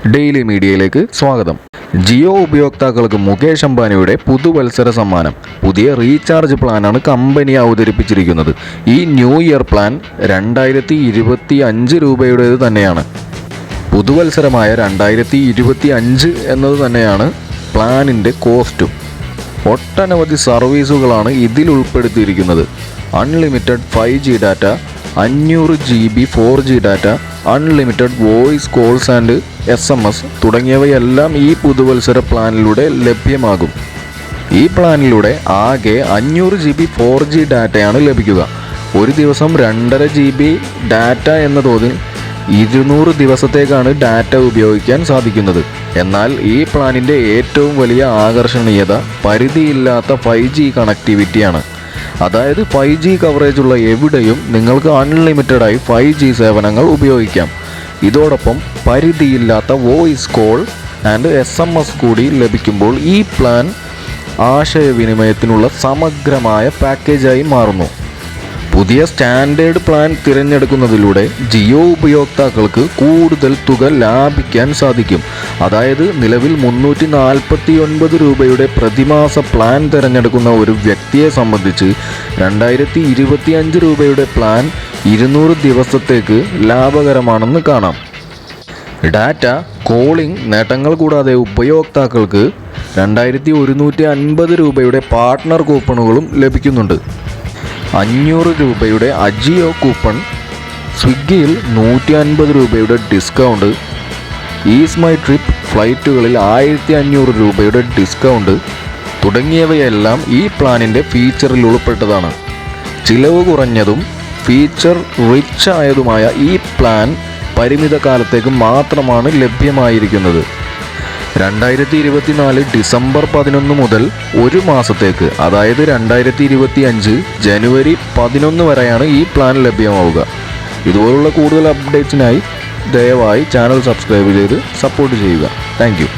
Daily മീഡിയയിലേക്ക് സ്വാഗതം. ജിയോ ഉപയോക്താക്കൾക്ക് മുകേഷ് അംബാനിയുടെ പുതുവത്സര സമ്മാനം. പുതിയ റീചാർജ് പ്ലാനാണ് കമ്പനി അവതരിപ്പിച്ചിരിക്കുന്നത്. ഈ ന്യൂ ഇയർ പ്ലാൻ 2025 രൂപയുടേത് തന്നെയാണ്. പുതുവത്സരമായ 2025 എന്നത് തന്നെയാണ് പ്ലാനിൻ്റെ കോസ്റ്റും. ഒട്ടനവധി സർവീസുകളാണ് ഇതിൽ ഉൾപ്പെടുത്തിയിരിക്കുന്നത്. Unlimited 5G data, 500 GB 4G data, unlimited voice calls and SMS തുടങ്ങിയവയെല്ലാം ഈ പുതുവത്സര പ്ലാനിലൂടെ ലഭ്യമാകും. ഈ പ്ലാനിലൂടെ ആകെ 500 GB 4G ഡാറ്റയാണ് ലഭിക്കുക. ഒരു ദിവസം 2.5 GB ഡാറ്റ എന്ന തോതിൽ 200 ദിവസത്തേക്കാണ് ഡാറ്റ ഉപയോഗിക്കാൻ സാധിക്കുന്നത്. എന്നാൽ ഈ പ്ലാനിൻ്റെ ഏറ്റവും വലിയ ആകർഷണീയത പരിധിയില്ലാത്ത 5G കണക്ടിവിറ്റിയാണ്. അതായത് 5G കവറേജ് ഉള്ള എവിടെയും നിങ്ങൾക്ക് അൺലിമിറ്റഡായി 5G സേവനങ്ങൾ ഉപയോഗിക്കാം. ഇതോടൊപ്പം പരിധിയില്ലാത്ത വോയിസ് കോൾ ആൻഡ് SMS കൂടി ലഭിക്കുമ്പോൾ ഈ പ്ലാൻ ആശയവിനിമയത്തിനുള്ള സമഗ്രമായ പാക്കേജായി മാറുന്നു. പുതിയ സ്റ്റാൻഡേർഡ് പ്ലാൻ തിരഞ്ഞെടുക്കുന്നതിലൂടെ ജിയോ ഉപയോക്താക്കൾക്ക് കൂടുതൽ തുക ലാഭിക്കാൻ സാധിക്കും. അതായത് നിലവിൽ 349 രൂപയുടെ പ്രതിമാസ പ്ലാൻ തിരഞ്ഞെടുക്കുന്ന ഒരു വ്യക്തിയെ സംബന്ധിച്ച് 2025 രൂപയുടെ പ്ലാൻ 200 ദിവസത്തേക്ക് ലാഭകരമാണെന്ന് കാണാം. ഡാറ്റ, കോളിംഗ് നേട്ടങ്ങൾ കൂടാതെ ഉപയോക്താക്കൾക്ക് 2150 രൂപയുടെ പാർട്ട്ണർ കൂപ്പണുകളും ലഭിക്കുന്നുണ്ട്. 500 രൂപയുടെ അജിയോ കൂപ്പൺ, സ്വിഗ്ഗിയിൽ 150 രൂപയുടെ ഡിസ്കൗണ്ട്, ഈസ് മൈ ട്രിപ്പ് ഫ്ലൈറ്റുകളിൽ 1500 രൂപയുടെ ഡിസ്കൗണ്ട് തുടങ്ങിയവയെല്ലാം ഈ പ്ലാനിൻ്റെ ഫീച്ചറിൽ ഉൾപ്പെട്ടതാണ്. ചിലവ് കുറഞ്ഞതും ഫീച്ചർ റിച്ച് ആയതുമായ ഈ പ്ലാൻ പരിമിത കാലത്തേക്ക് മാത്രമാണ് ലഭ്യമായിരിക്കുന്നത്. 2024 ഡിസംബർ 11 മുതൽ ഒരു മാസത്തേക്ക്, അതായത് 2025 ജനുവരി 11 വരെയാണ് ഈ പ്ലാൻ ലഭ്യമാവുക. ഇതുപോലുള്ള കൂടുതൽ അപ്ഡേറ്റ്സിനായി ദയവായി ചാനൽ സബ്സ്ക്രൈബ് ചെയ്ത് സപ്പോർട്ട് ചെയ്യുക. Thank you.